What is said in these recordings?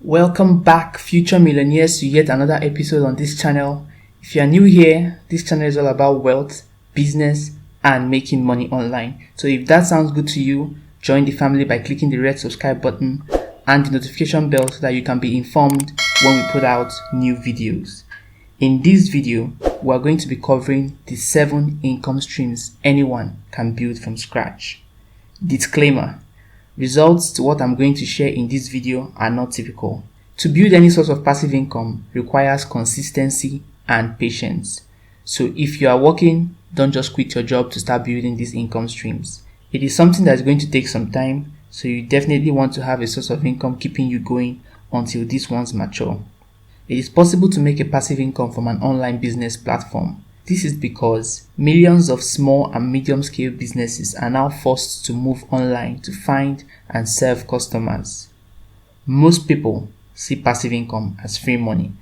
Welcome back, future millionaires, to yet another episode on this channel. If you are new here, this channel is all about wealth, business, and making money online. So if that sounds good to you, join the family by clicking the red subscribe button and the notification bell so that you can be informed when we put out new videos. In this video, we are going to be covering the 7 income streams anyone can build from scratch. Disclaimer: results to what I'm going to share in this video are not typical. To build any source of passive income requires consistency and patience. So if you are working, don't just quit your job to start building these income streams. It is something that's going to take some time, so you definitely want to have a source of income keeping you going until these ones mature. It is possible to make a passive income from an online business platform. This is because millions of small and medium-scale businesses are now forced to move online to find and serve customers. Most people see passive income as free money,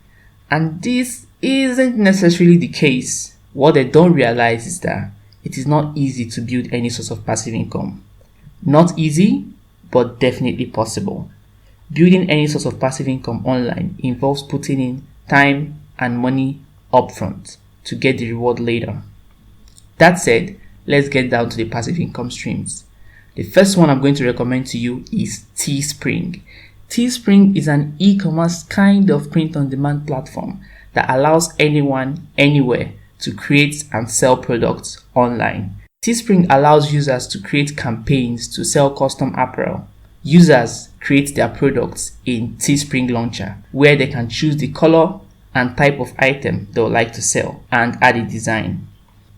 and this isn't necessarily the case. What they don't realize is that it is not easy to build any source of passive income. Not easy, but definitely possible. Building any source of passive income online involves putting in time and money upfront to get the reward later. That said, let's get down to the passive income streams. The first one I'm going to recommend to you is Teespring. Teespring is an e-commerce kind of print-on-demand platform that allows anyone, anywhere, to create and sell products online. Teespring allows users to create campaigns to sell custom apparel. Users create their products in Teespring Launcher, where they can choose the color and type of item they would like to sell and add a design.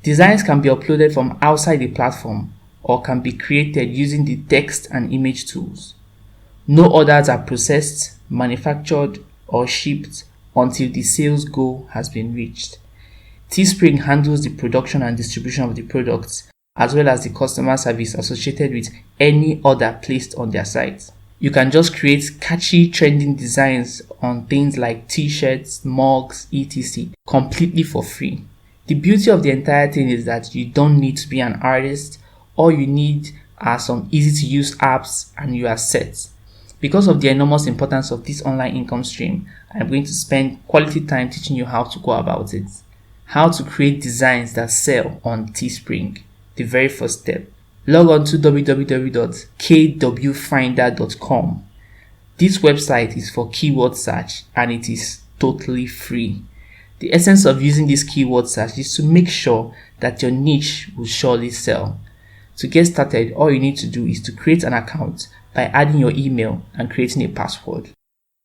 Designs can be uploaded from outside the platform or can be created using the text and image tools. No orders are processed, manufactured, or shipped until the sales goal has been reached. Teespring handles the production and distribution of the products, as well as the customer service associated with any order placed on their site. You can just create catchy, trending designs on things like t-shirts, mugs, etc. completely for free. The beauty of the entire thing is that you don't need to be an artist. All you need are some easy-to-use apps and you are set. Because of the enormous importance of this online income stream, I'm going to spend quality time teaching you how to go about it. How to create designs that sell on Teespring. The very first step. Log on to www.kwfinder.com. This website is for keyword search and it is totally free. The essence of using this keyword search is to make sure that your niche will surely sell. To get started, all you need to do is to create an account by adding your email and creating a password.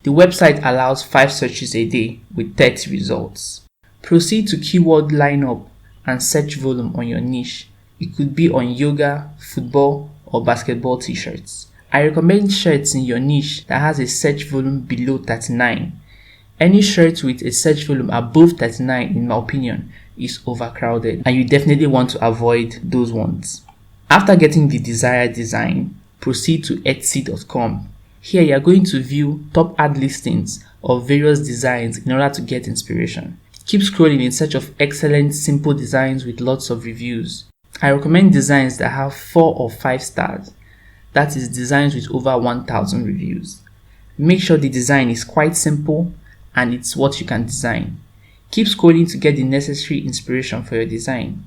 The website allows 5 searches a day with 30 results. Proceed to keyword lineup and search volume on your niche. It could be on yoga, football, or basketball t-shirts. I recommend shirts in your niche that has a search volume below 39. Any shirt with a search volume above 39, in my opinion, is overcrowded, and you definitely want to avoid those ones. After getting the desired design, proceed to Etsy.com. Here you are going to view top ad listings of various designs in order to get inspiration. Keep scrolling in search of excellent, simple designs with lots of reviews. I recommend designs that have 4 or 5 stars. That is, designs with over 1,000 reviews. Make sure the design is quite simple and it's what you can design. Keep scrolling to get the necessary inspiration for your design.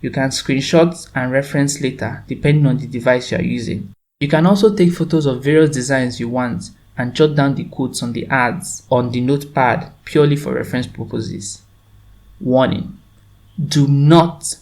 You can screenshot and reference later depending on the device you are using. You can also take photos of various designs you want and jot down the quotes on the ads on the notepad purely for reference purposes. Warning: do not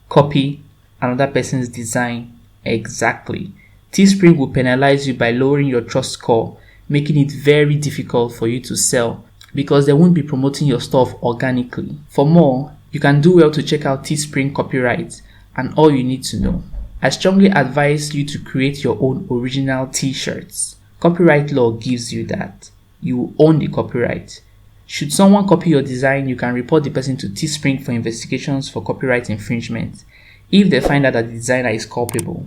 copy another person's design exactly. Teespring will penalize you by lowering your trust score, making it very difficult for you to sell because they won't be promoting your stuff organically. For more, you can do well to check out Teespring copyright and all you need to know. I strongly advise you to create your own original t-shirts. Copyright law gives you that. You will own the copyright. Should someone copy your design, you can report the person to Teespring for investigations for copyright infringement. If they find out that the designer is culpable,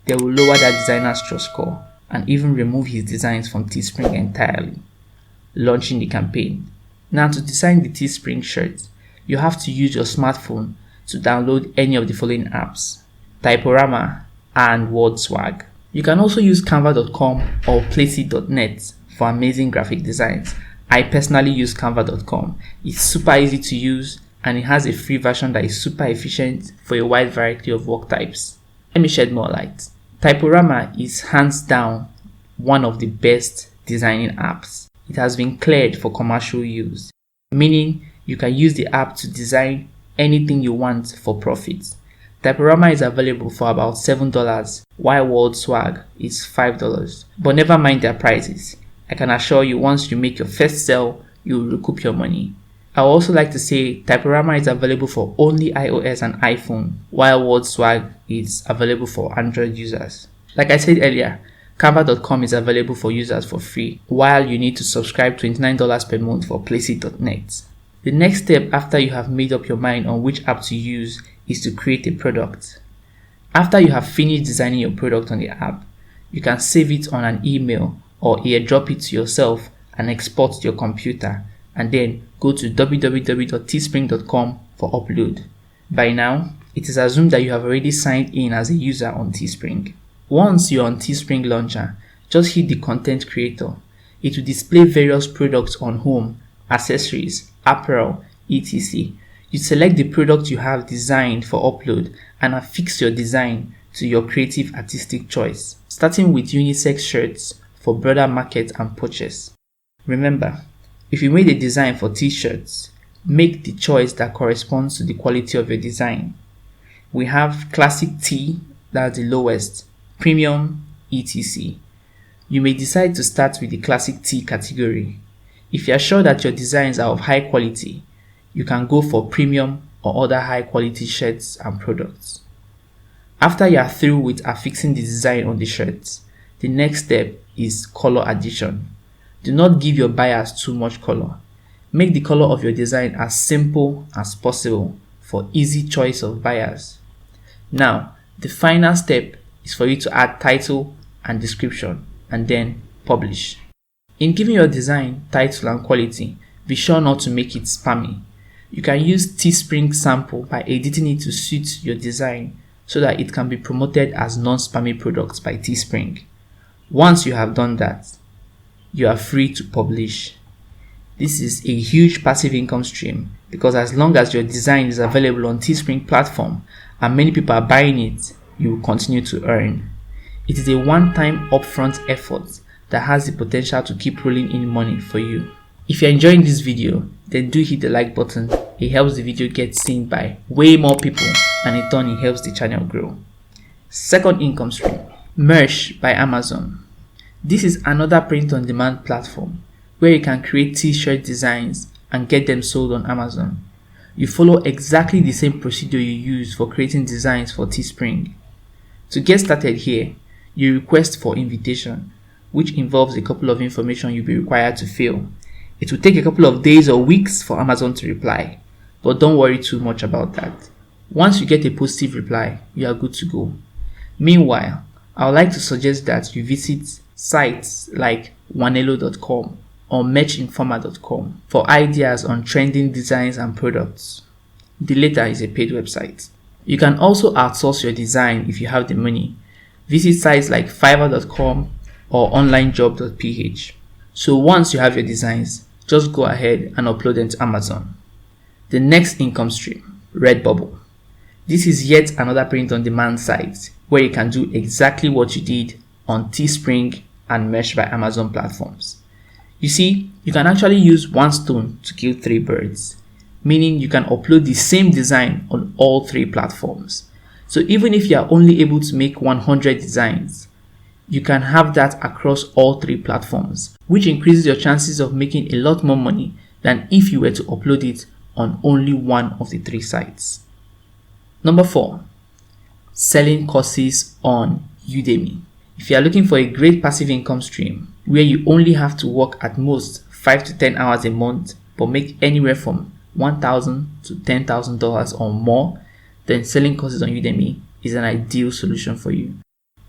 they will lower that designer's trust score and even remove his designs from Teespring entirely. Launching the campaign. Now, to design the Teespring shirt, you have to use your smartphone to download any of the following apps: Typorama and WordSwag. You can also use canva.com or placeit.net for amazing graphic designs. I personally use canva.com. It's super easy to use and it has a free version that is super efficient for a wide variety of work types. Let me shed more light. Typorama is hands down one of the best designing apps. It has been cleared for commercial use, meaning you can use the app to design anything you want for profit. Typorama is available for about $7, while World Swag is $5. But never mind their prices. I can assure you once you make your first sale, you will recoup your money. I would also like to say Typorama is available for only iOS and iPhone, while World Swag is available for Android users. Like I said earlier, Canva.com is available for users for free, while you need to subscribe $29 per month for Placeit.net. The next step after you have made up your mind on which app to use is to create a product. After you have finished designing your product on the app, you can save it on an email or airdrop it to yourself and export to your computer, and then go to www.teespring.com for upload. By now, it is assumed that you have already signed in as a user on Teespring. Once you're on Teespring Launcher, just hit the content creator. It will display various products on home, accessories, apparel, etc. You select the product you have designed for upload and affix your design to your creative artistic choice, starting with unisex shirts for broader market and purchase. Remember, if you made a design for t-shirts, make the choice that corresponds to the quality of your design. We have classic tee, that's the lowest, premium, etc. You may decide to start with the classic tee category. If you are sure that your designs are of high quality, you can go for premium or other high quality shirts and products. After you are through with affixing the design on the shirts, the next step is color addition. Do not give your buyers too much color. Make the color of your design as simple as possible for easy choice of buyers. Now, the final step is for you to add title and description and then publish. In giving your design title and quality, be sure not to make it spammy. You can use Teespring sample by editing it to suit your design so that it can be promoted as non-spammy products by Teespring. Once you have done that, you are free to publish. This is a huge passive income stream because as long as your design is available on Teespring platform and many people are buying it, you will continue to earn. It is a one-time upfront effort that has the potential to keep rolling in money for you. If you're enjoying this video, then do hit the like button. It helps the video get seen by way more people and in turn it helps the channel grow. Second income stream, Merch by Amazon. This is another print-on-demand platform where you can create t-shirt designs and get them sold on Amazon. You follow exactly the same procedure you use for creating designs for Teespring. To get started here, you request for invitation, which involves a couple of information you'll be required to fill. It will take a couple of days or weeks for Amazon to reply, but don't worry too much about that. Once you get a positive reply, you are good to go. Meanwhile, I would like to suggest that you visit sites like wanelo.com or merchinformer.com for ideas on trending designs and products. The latter is a paid website. You can also outsource your design if you have the money. Visit sites like fiverr.com or onlinejob.ph. So once you have your designs, just go ahead and upload them to Amazon. The next income stream, Redbubble. This is yet another print-on-demand site where you can do exactly what you did on Teespring and Merch by Amazon platforms. You see, you can actually use one stone to kill three birds, meaning you can upload the same design on all three platforms. So even if you are only able to make 100 designs, you can have that across all three platforms, which increases your chances of making a lot more money than if you were to upload it on only one of the three sites. Number 4, selling courses on Udemy. If you are looking for a great passive income stream where you only have to work at most 5 to 10 hours a month but make anywhere from $1,000 to $10,000 or more, then selling courses on Udemy is an ideal solution for you.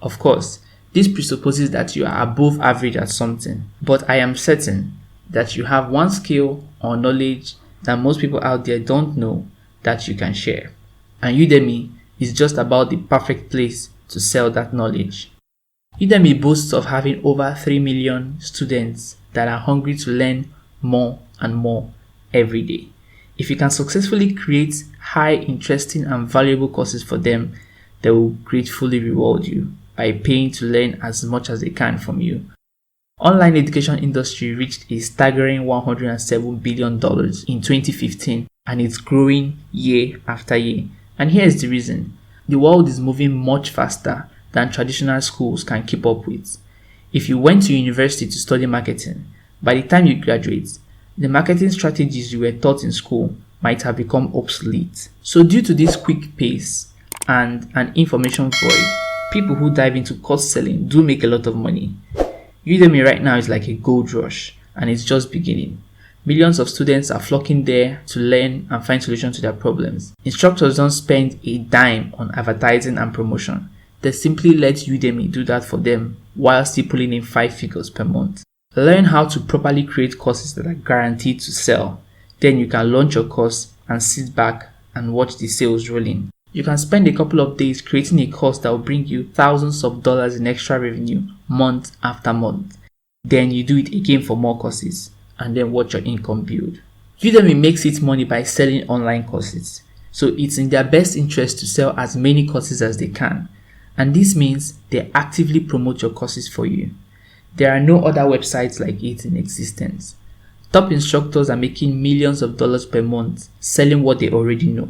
Of course, this presupposes that you are above average at something, but I am certain that you have one skill or knowledge that most people out there don't know that you can share. And Udemy is just about the perfect place to sell that knowledge. Udemy boasts of having over 3 million students that are hungry to learn more and more every day. If you can successfully create high, interesting, and valuable courses for them, they will gratefully reward you by paying to learn as much as they can from you. Online education industry reached a staggering $107 billion in 2015, and it's growing year after year. And here's the reason. The world is moving much faster than traditional schools can keep up with. If you went to university to study marketing, by the time you graduate, the marketing strategies you were taught in school might have become obsolete. So due to this quick pace and an information void, people who dive into course selling do make a lot of money. Udemy right now is like a gold rush, and it's just beginning. Millions of students are flocking there to learn and find solutions to their problems. Instructors don't spend a dime on advertising and promotion. They simply let Udemy do that for them while still pulling in 5 figures per month. Learn how to properly create courses that are guaranteed to sell. Then you can launch your course and sit back and watch the sales roll in. You can spend a couple of days creating a course that will bring you thousands of dollars in extra revenue month after month. Then you do it again for more courses and then watch your income build. Udemy makes its money by selling online courses. So it's in their best interest to sell as many courses as they can. And this means they actively promote your courses for you. There are no other websites like it in existence. Top instructors are making millions of dollars per month selling what they already know.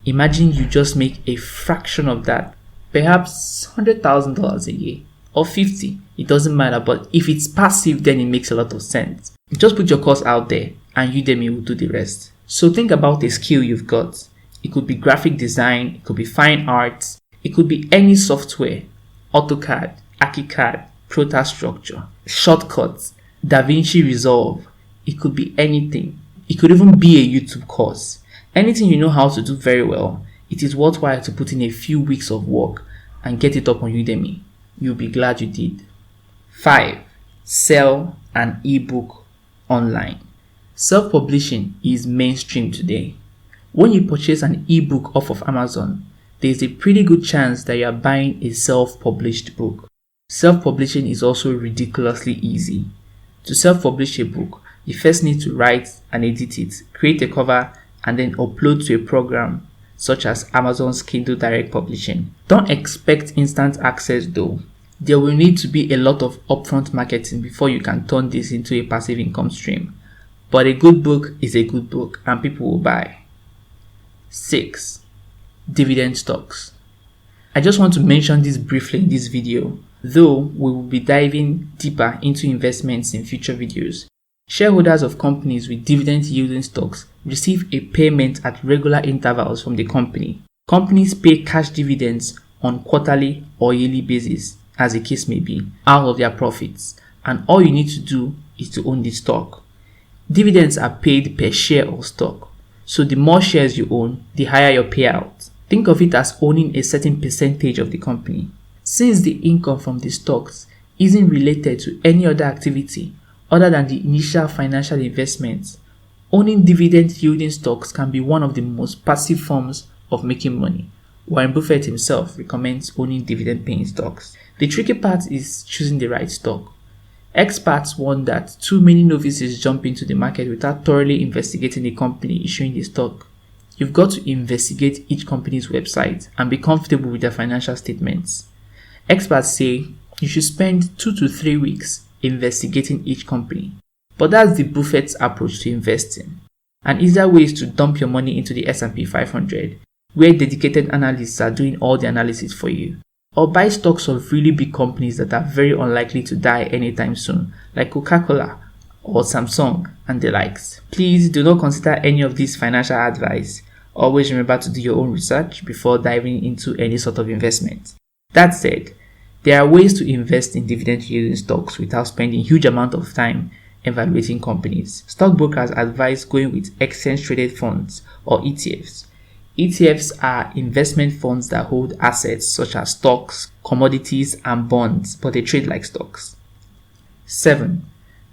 Imagine you just make a fraction of that, perhaps $100,000 a year or 50. It doesn't matter, but if it's passive, then it makes a lot of sense. Just put your course out there and Udemy will do the rest. So think about a skill you've got. It could be graphic design, it could be fine arts, it could be any software, AutoCAD, ArchiCAD, ProtaStructure, Shortcuts, DaVinci Resolve. It could be anything. It could even be a YouTube course. Anything you know how to do very well, it is worthwhile to put in a few weeks of work and get it up on Udemy. You'll be glad you did. 5. Sell an ebook online. Self-publishing is mainstream today. When you purchase an ebook off of Amazon, there is a pretty good chance that you are buying a self-published book. Self-publishing is also ridiculously easy. To self-publish a book, you first need to write and edit it, create a cover, and then upload to a program such as Amazon's Kindle Direct Publishing. Don't expect instant access though. There will need to be a lot of upfront marketing before you can turn this into a passive income stream. But a good book is a good book and people will buy. 6. Dividend stocks. I just want to mention this briefly in this video, though we will be diving deeper into investments in future videos. Shareholders of companies with dividend-yielding stocks receive a payment at regular intervals from the company. Companies pay cash dividends on quarterly or yearly basis, as the case may be, out of their profits, and all you need to do is to own the stock. Dividends are paid per share of stock, so the more shares you own, the higher your payout. Think of it as owning a certain percentage of the company. Since the income from the stocks isn't related to any other activity other than the initial financial investments, owning dividend-yielding stocks can be one of the most passive forms of making money. Warren Buffett himself recommends owning dividend-paying stocks. The tricky part is choosing the right stock. Experts warn that too many novices jump into the market without thoroughly investigating the company issuing the stock. You've got to investigate each company's website and be comfortable with their financial statements. Experts say you should spend 2 to 3 weeks investigating each company. But that's the Buffett's approach to investing. An easier way is to dump your money into the S&P 500, where dedicated analysts are doing all the analysis for you. Or buy stocks of really big companies that are very unlikely to die anytime soon, like Coca-Cola or Samsung and the likes. Please do not consider any of this financial advice. Always remember to do your own research before diving into any sort of investment. That said, there are ways to invest in dividend-yielding stocks without spending huge amount of time evaluating companies. Stockbrokers advise going with exchange-traded funds or ETFs. ETFs are investment funds that hold assets such as stocks, commodities, and bonds, but they trade like stocks. 7.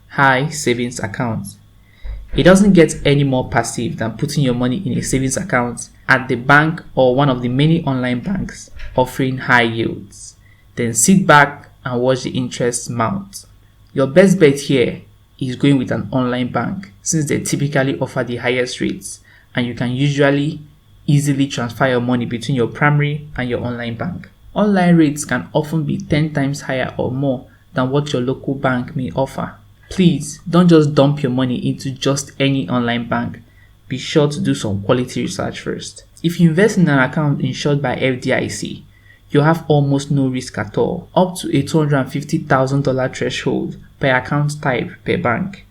High savings account. It doesn't get any more passive than putting your money in a savings account at the bank or one of the many online banks offering high yields. Then sit back and watch the interest mount. Your best bet here is going with an online bank, since they typically offer the highest rates and you can usually easily transfer your money between your primary and your online bank. Online rates can often be 10 times higher or more than what your local bank may offer. Please don't just dump your money into just any online bank. Be sure to do some quality research first. If you invest in an account insured by FDIC, you have almost no risk at all, up to a $250,000 threshold per account type per bank.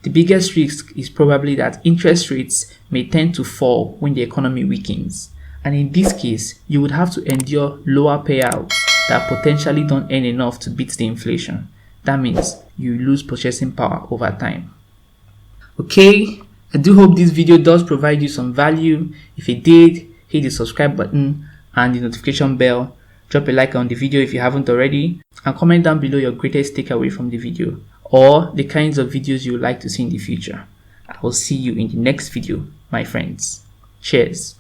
The biggest risk is probably that interest rates may tend to fall when the economy weakens, and in this case, you would have to endure lower payouts that potentially don't earn enough to beat the inflation. That means you lose purchasing power over time. Okay, I do hope this video does provide you some value. If it did, hit the subscribe button and the notification bell. Drop a like on the video if you haven't already, and comment down below your greatest takeaway from the video or the kinds of videos you would like to see in the future. I will see you in the next video, my friends. Cheers.